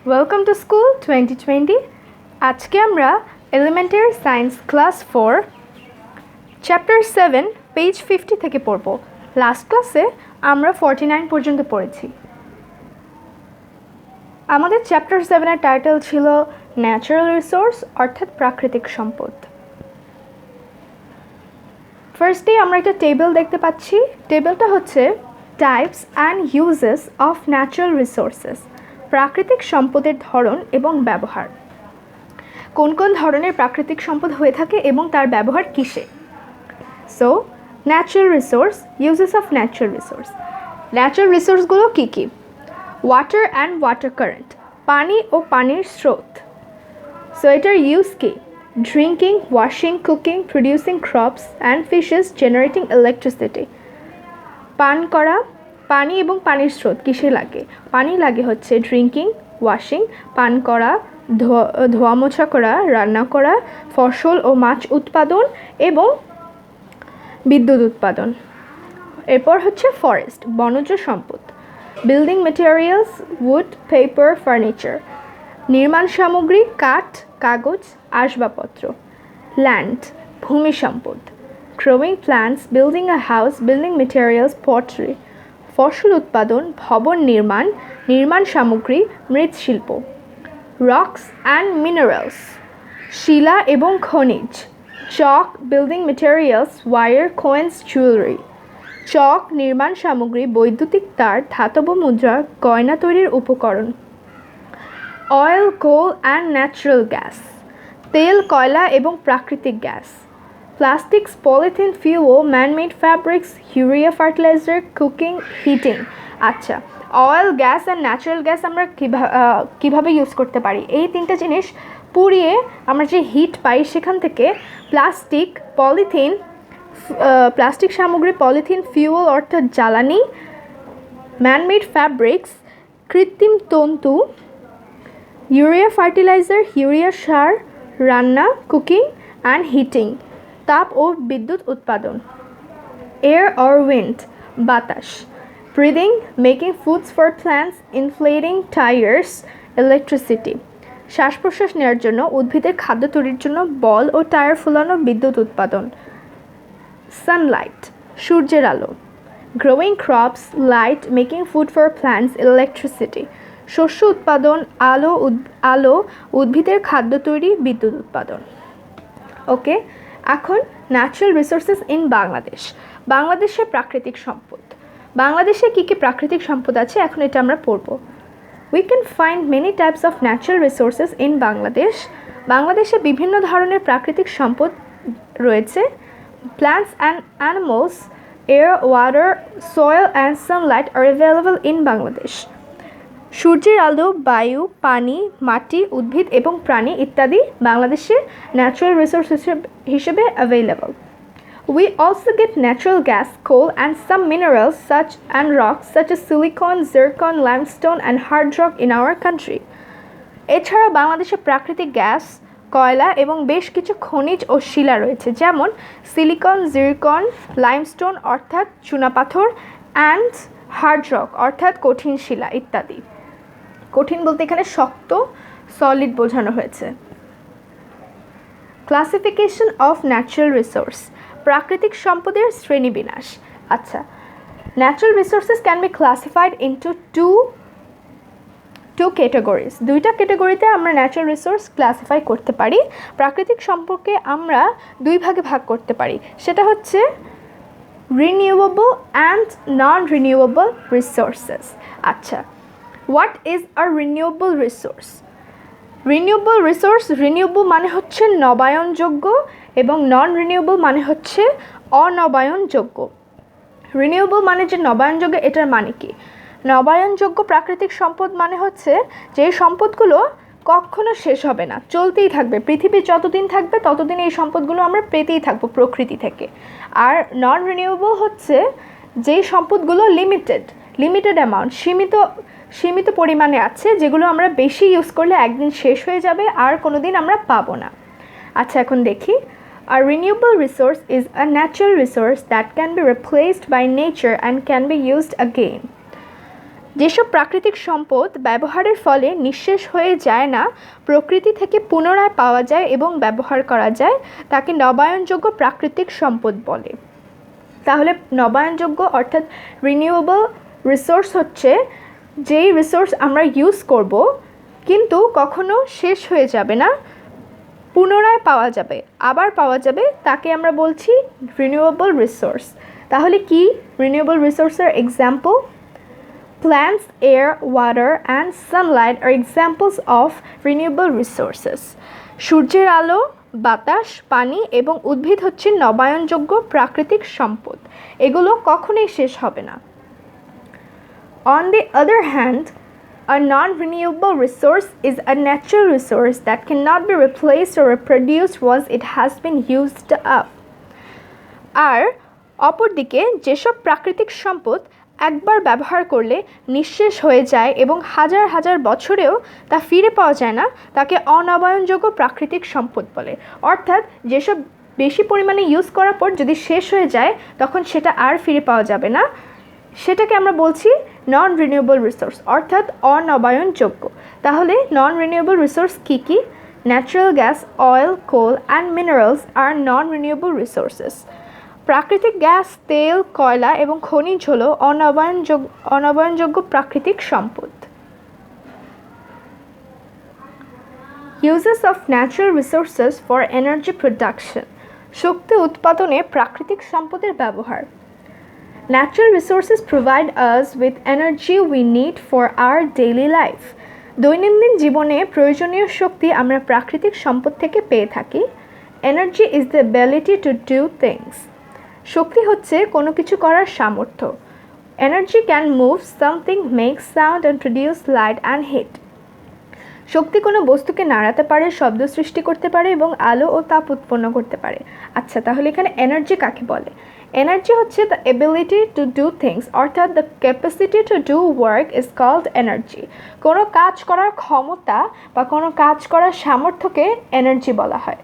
Welcome to School 2020. আজকে আমরা elementary science class 4 chapter 7 page 50 থেকে পড়ব। লাস্ট ক্লাসে আমরা 49 পর্যন্ত পড়েছি। আমাদের চ্যাপ্টার 7 এর টাইটেল ছিল ন্যাচারাল রিসোর্স অর্থাৎ প্রাকৃতিক সম্পদ। ফার্স্টে আমরা একটা টেবিল দেখতে পাচ্ছি। টেবিলটা হচ্ছে types and uses of natural resources, প্রাকৃতিক সম্পদের ধরন এবং ব্যবহার। কোন কোন ধরনের প্রাকৃতিক সম্পদ হয়ে থাকে এবং তার ব্যবহার কিসে। So natural resource, uses of natural resource. Natural রিসোর্সগুলো কী কী? ওয়াটার অ্যান্ড ওয়াটার কারেন্ট, পানি ও পানির স্রোত। সো এটার ইউজ কী? Drinking, washing, cooking, producing crops and fishes, generating electricity. পান করা, পানি এবং পানির স্রোত কিসে লাগে? পানি লাগে হচ্ছে ড্রিঙ্কিং, ওয়াশিং, পান করা, ধোয়া মোছা করা, রান্না করা, ফসল ও মাছ উৎপাদন এবং বিদ্যুৎ উৎপাদন। এরপর হচ্ছে ফরেস্ট, বনজ সম্পদ। Building materials, wood, paper, furniture. নির্মাণ সামগ্রী, কাঠ, কাগজ, আসবাবপত্র। ল্যান্ড, ভূমি সম্পদ। Growing plants, building a house, building materials, pottery. ফসল উৎপাদন, ভবন নির্মাণ, নির্মাণ সামগ্রী, মৃৎশিল্প। রক্স অ্যান্ড মিনারেলস, শিলা এবং খনিজ। Chalk, building materials, wire, coins, jewellery. Chalk, নির্মাণ সামগ্রী, বৈদ্যুতিক তার, ধাতব মুদ্রা, গয়না তৈরির উপকরণ। Oil, coal and natural gas, তেল, কয়লা এবং প্রাকৃতিক gas. Plastics, polythene, fuel, manmade fabrics, urea fertiliser, cooking, heating. আচ্ছা, oil, gas and natural gas আমরা কীভাবে ইউজ করতে পারি? এই তিনটা জিনিস পুড়িয়ে আমরা যে হিট পাই সেখান থেকে প্লাস্টিক, পলিথিন, প্লাস্টিক সামগ্রী, পলিথিন, ফিউল অর্থাৎ জ্বালানি, ম্যানমেড ফ্যাব্রিক্স, কৃত্রিম তন্তু, ইউরিয়া ফার্টিলাইজার, ইউরিয়া সার, রান্না, কুকিং অ্যান্ড হিটিং, তাপ ও বিদ্যুৎ উৎপাদন। এয়ার অর উইন্ড, বাতাস। Breathing, making foods for plants, inflating tyres, electricity. শ্বাস প্রশ্বাস নেওয়ার জন্য, উদ্ভিদের খাদ্য তৈরির জন্য বল ও টায়ার ফুলানো, বিদ্যুৎ উৎপাদন। সানলাইট, সূর্যের আলো। Growing crops, light, making food for plants, electricity. শস্য উৎপাদন, আলো, উদ্ভিদের খাদ্য তৈরি, বিদ্যুৎ উৎপাদন। ওকে, এখন ন্যাচারাল রিসোর্সেস ইন বাংলাদেশ। বাংলাদেশের প্রাকৃতিক সম্পদ। বাংলাদেশে কী কী প্রাকৃতিক সম্পদ আছে এখন এটা আমরা পড়ব। We can find many types of natural resources in Bangladesh. বাংলাদেশে বিভিন্ন ধরনের প্রাকৃতিক সম্পদ রয়েছে। Plants and animals, air, water, soil and Sunlight R available in Bangladesh. সূর্যের আলো, বায়ু, পানি, মাটি, উদ্ভিদ এবং প্রাণী ইত্যাদি বাংলাদেশে ন্যাচারাল রিসোর্স হিসেবে available. We also get natural gas, coal and some minerals and rocks such as silicon, zircon, limestone and hard rock in our country. এছাড়া বাংলাদেশে প্রাকৃতিক গ্যাস, কয়লা এবং বেশ কিছু খনিজ ও শিলা রয়েছে, যেমন সিলিকন, জিরকন, লাইমস্টোন অর্থাৎ চুনাপাথর অ্যান্ড হার্ড রক অর্থাৎ কঠিন শিলা ইত্যাদি। কঠিন বলতে এখানে শক্ত, সলিড বোঝানো হয়েছে। ক্লাসিফিকেশন অফ ন্যাচারাল রিসোর্স, প্রাকৃতিক সম্পদের শ্রেণীবিন্যাস। আচ্ছা, natural resources can be classified into two categories. দুইটা ক্যাটাগরিতে আমরা ন্যাচারাল রিসোর্স ক্লাসিফাই করতে পারি। প্রাকৃতিক সম্পর্কে আমরা দুই ভাগে ভাগ করতে পারি, সেটা হচ্ছে renewable and non renewable resources. আচ্ছা, what is a renewable resource? Renewable resource, renewable মানে হচ্ছে নবায়নযোগ্য এবং নন রিনিউয়েবল মানে হচ্ছে অনবায়নযোগ্য। রিনিউয়েবল মানে যে নবায়নযোগ্য, এটার মানে কি? নবায়নযোগ্য প্রাকৃতিক সম্পদ মানে হচ্ছে যে সম্পদগুলো কখনো শেষ হবে না, চলতেই থাকবে। পৃথিবী যতদিন থাকবে ততদিন এই সম্পদগুলো আমরা পেতেই থাকবো প্রকৃতি থেকে। আর নন রিনিউয়েবল হচ্ছে যেই সম্পদগুলো লিমিটেড অ্যামাউন্ট, সীমিত পরিমাণে আছে, যেগুলো আমরা বেশি ইউজ করলে একদিন শেষ হয়ে যাবে আর কোনো দিন আমরা পাবো না। আচ্ছা, এখন দেখি। A renewable resource is a natural resource that can be replaced by nature and can be used again. যেসব প্রাকৃতিক সম্পদ ব্যবহারের ফলে নিঃশেষ হয়ে যায় না, প্রকৃতি থেকে পুনরায় পাওয়া যায় এবং ব্যবহার করা যায়, তাকে নবায়নযোগ্য প্রাকৃতিক সম্পদ বলে। তাহলে নবায়নযোগ্য অর্থাৎ রিনিউয়েবল রিসোর্স হচ্ছে যেই রিসোর্স আমরা ইউজ করব কিন্তু কখনো শেষ হয়ে যাবে না, পুনরায় পাওয়া যাবে, আবার পাওয়া যাবে, তাকে আমরা বলছি রিনিউয়েবল রিসোর্স। তাহলে কি রিনিউয়েবল রিসোর্সের example? Plants, air, water and sunlight are examples of renewable resources. সূর্যের আলো, বাতাস, পানি এবং উদ্ভিদ হচ্ছে নবায়নযোগ্য প্রাকৃতিক সম্পদ। এগুলো কখনোই শেষ হবে না। On the other hand, a non-renewable resource is a natural resource that cannot be replaced or reproduced once it has been used up. আর অপরদিকে যেসব প্রাকৃতিক সম্পদ একবার ব্যবহার করলে নিঃশেষ হয়ে যায় এবং হাজার হাজার বছরেও তা ফিরে পাওয়া যায় না, তাকে অনবায়নযোগ্য প্রাকৃতিক সম্পদ বলে। অর্থাৎ যেসব বেশি পরিমাণে ইউজ করার পর যদি শেষ হয়ে যায় তখন সেটা আর ফিরে পাওয়া যাবে না, সেটাকে আমরা বলছি নন রিনিউয়েবল রিসোর্স অর্থাৎ অনবায়নযোগ্য। তাহলে নন রিনিউয়েবল রিসোর্স কী কী? Natural gas, oil, coal and minerals are non renewable resources. প্রাকৃতিক গ্যাস, তেল, কয়লা এবং খনিজ হলো অনবায়নযোগ্য প্রাকৃতিক সম্পদ। Uses of natural resources for energy production. শক্তি উৎপাদনে প্রাকৃতিক সম্পদের ব্যবহার। Natural resources provide us with energy we need for our daily life. দৈনন্দিন জীবনে প্রয়োজনীয় শক্তি আমরা প্রাকৃতিক সম্পদ থেকে পেয়ে থাকি। Energy is the ability to do things. শক্তি হচ্ছে কোনো কিছু করার সামর্থ্য। Energy can move something, make sound and produce light and heat. শক্তি কোনো বস্তুকে নাড়াতে পারে, শব্দ সৃষ্টি করতে পারে এবং আলো ও তাপ উৎপন্ন করতে পারে। আচ্ছা, তাহলে এখানে এনার্জি কাকে বলে? এনার্জি হচ্ছে the ability to do things, অর্থাৎ the capacity to do work is called energy. কোনো কাজ করার ক্ষমতা বা কোনো কাজ করার সামর্থ্যকে এনার্জি বলা হয়।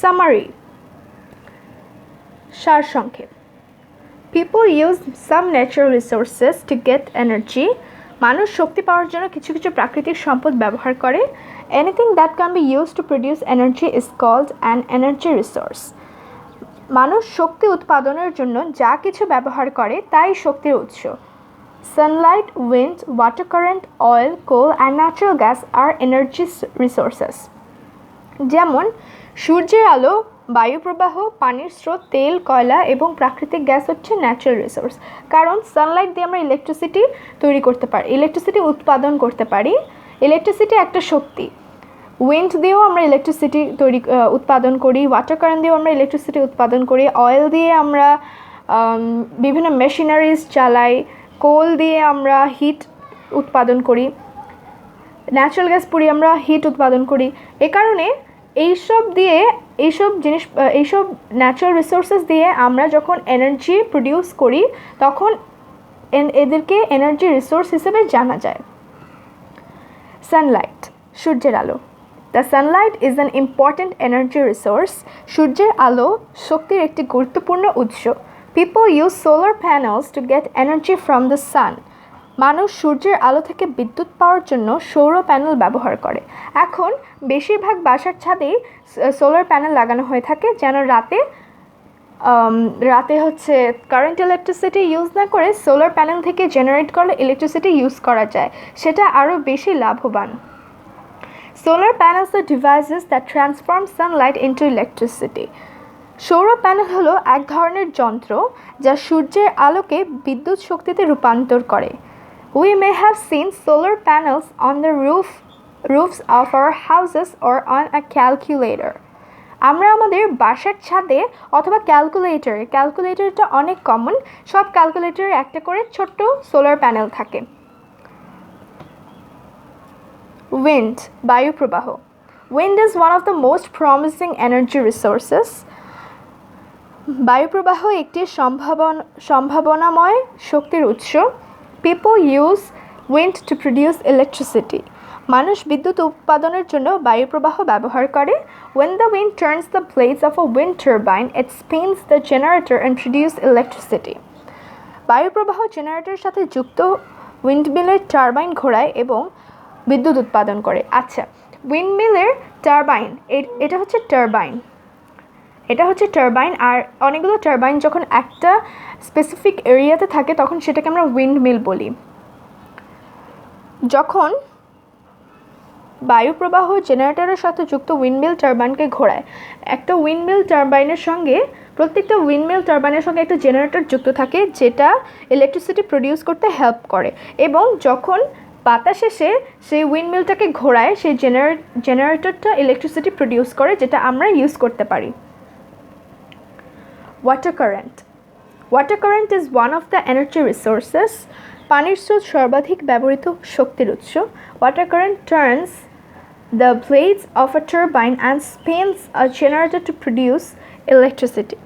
সামারি, সারসংক্ষেপ। People use some natural resources to get energy. মানুষ শক্তি পাওয়ার জন্য কিছু কিছু প্রাকৃতিক সম্পদ ব্যবহার করে। Anything that can be use to produce energy is called an energy resource. মানুষ শক্তি উৎপাদনের জন্য যা কিছু ব্যবহার করে তাই শক্তির উৎস। Sunlight, wind, water current, oil, coal and natural gas are energy resources. যেমন সূর্যের আলো, বায়ু প্রবাহ, পানির স্রোত, তেল, কয়লা এবং প্রাকৃতিক গ্যাস হচ্ছে ন্যাচারাল রিসোর্স। কারণ সানলাইট দিয়ে আমরা ইলেকট্রিসিটি তৈরি করতে পারি, ইলেকট্রিসিটি উৎপাদন করতে পারি। ইলেকট্রিসিটি একটা শক্তি। উইন্ড দিয়েও আমরা ইলেকট্রিসিটি উৎপাদন করি, ওয়াটার কারেন্ট দিয়েও আমরা ইলেকট্রিসিটি উৎপাদন করি, অয়েল দিয়ে আমরা বিভিন্ন মেশিনারিজ চালাই, কোল দিয়ে আমরা হিট উৎপাদন করি, ন্যাচারাল গ্যাস পুড়িয়ে আমরা হিট উৎপাদন করি। এ কারণে এইসব ন্যাচারাল রিসোর্সেস দিয়ে আমরা যখন এনার্জি প্রডিউস করি তখন এদেরকে এনার্জি রিসোর্স হিসেবে জানা যায়। সানলাইট, সূর্যের আলো। The Sunlight is an important energy resource. সূর্যের আলো শক্তির একটি গুরুত্বপূর্ণ উৎস। People use solar panels to get energy from the sun. মানুষ সূর্যের আলো থেকে বিদ্যুৎ পাওয়ার জন্য সৌর প্যানেল ব্যবহার করে। এখন বেশিরভাগ বাসার ছাদেই সোলার প্যানেল লাগানো হয়ে থাকে, যেন রাতে হচ্ছে কারেন্ট ইলেকট্রিসিটি ইউজ না করে সোলার প্যানেল থেকে জেনারেট করলে ইলেকট্রিসিটি ইউজ করা যায়, সেটা আরও বেশি লাভবান। Solar panels are devices that transform sunlight into electricity. সৌর প্যানেল হলো এক ধরনের যন্ত্র যা সূর্যের আলোকে বিদ্যুৎ শক্তিতে রূপান্তর করে। We may have seen solar panels on the roofs of our houses or on a calculator. আমরা আমাদের বাসার ছাদে অথবা ক্যালকুলেটরটা অনেক কমন, সব ক্যালকুলেটরে একটা করে ছোট্ট সোলার প্যানেল থাকে। উইন্ড, বায়ু প্রবাহ। Wind is one of the most promising energy resources. বায়ু প্রবাহ একটি সম্ভাবনাময় শক্তির উৎস। People use wind to produce electricity. মানুষ বিদ্যুৎ উৎপাদনের জন্য বায়ু প্রবাহ ব্যবহার করে। When the wind turns the blades of a wind turbine, it spins the generator and produces electricity. বায়ুপ্রবাহ জেনারেটরের সাথে যুক্ত উইন্ডমিলের টারবাইন ঘোরায় এবং বিদ্যুৎ উৎপাদন করে। আচ্ছা, উইন্ডমিলের টারবাইন, এটা হচ্ছে টারবাইন। আর অনেকগুলো টারবাইন যখন একটা স্পেসিফিক এরিয়াতে থাকে তখন সেটাকে আমরা উইন্ডমিল বলি। যখন বায়ুপ্রবাহ জেনারেটরের সাথে যুক্ত উইন্ডমিল টারবাইনকে ঘোরায়, একটা উইন্ডমিল টারবাইনের সঙ্গে প্রত্যেকটা উইন্ডমিল টারবাইনের সঙ্গে একটা জেনারেটর যুক্ত থাকে যেটা ইলেকট্রিসিটি প্রডিউস করতে হেল্প করে, এবং যখন বাতাস এসে সেই উইন্ডমিলটাকে ঘোরায় সেই জেনারেটরটা ইলেকট্রিসিটি প্রডিউস করে যেটা আমরা ইউজ করতে পারি। Water current is one of the energy resources. পানির স্রোত সর্বাধিক ব্যবহৃত শক্তির উৎস। Water current turns the blades of a turbine and spins a generator to produce electricity.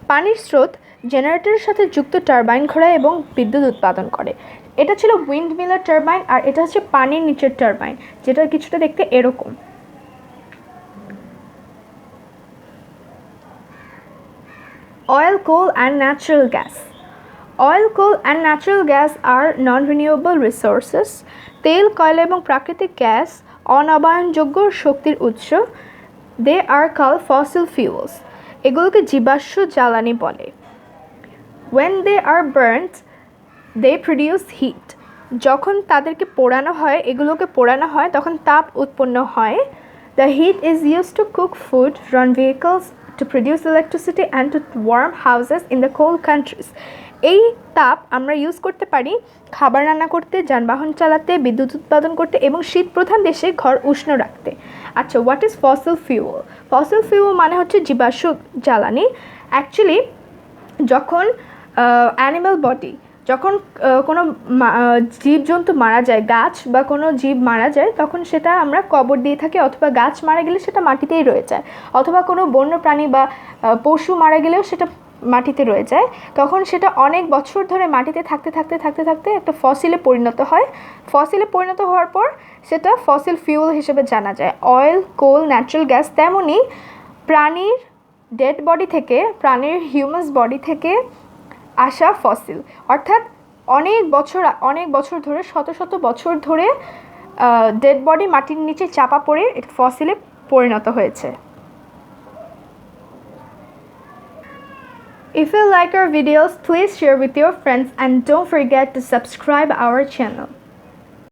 পানির স্রোত জেনারেটরের সাথে যুক্ত টারবাইন ঘোরায় এবং বিদ্যুৎ উৎপাদন করে। এটা ছিল উইন্ডমিলের টারবাইন, আর এটা হচ্ছে পানির নিচের টারবাইন, যেটা কিছুটা দেখতে এরকম। Oil, coal and natural gas. Oil, coal and natural gas are non-renewable resources. তেল, কয়লা এবং প্রাকৃতিক গ্যাস অনবায়নযোগ্য শক্তির উৎস। দে আর কল্ড ফসিল ফিউলস। এগুলোকে জীবাশ্ম জ্বালানি বলে। When they are burnt, they produce heat. যখন তাদেরকে এগুলোকে পোড়ানো হয় তখন তাপ উৎপন্ন হয়। The heat is used to cook food, run vehicles, to produce electricity and to warm houses in the cold countries. এই তাপ আমরা ইউজ করতে পারি খাবার রান্না করতে, যানবাহন চালাতে, বিদ্যুৎ উৎপাদন করতে এবং শীত প্রধান দেশে ঘর উষ্ণ রাখতে। আচ্ছা, what is fossil fuel? Fossil fuel মানে হচ্ছে জীবাশ্ম জ্বালানি। অ্যাকচুয়ালি যখন অ্যানিম্যাল বডি, যখন কোনো জীবজন্তু মারা যায়, গাছ বা কোনো জীব মারা যায়, তখন সেটা আমরা কবর দিয়ে থাকি, অথবা গাছ মারা গেলে সেটা মাটিতেই রয়ে যায়, অথবা কোনো বন্য প্রাণী বা পশু মারা গেলেও সেটা মাটিতে রয়ে যায়। তখন সেটা অনেক বছর ধরে মাটিতে থাকতে একটা ফসিলে পরিণত হয়। ফসিলে পরিণত হওয়ার পর সেটা ফসিল ফিউল হিসেবে জানা যায়। অয়েল, কোল, ন্যাচারাল গ্যাস তেমনই প্রাণীর ডেড বডি থেকে, প্রাণীর হিউম্যাস বডি থেকে আসা ফসিল, অর্থাৎ অনেক বছর ধরে, শত বছর ধরে ডেড বডি মাটির নিচে চাপা পড়ে এটা ফসিলে পরিণত হয়েছে। If you like our videos, please share with your friends and don't forget to subscribe our channel.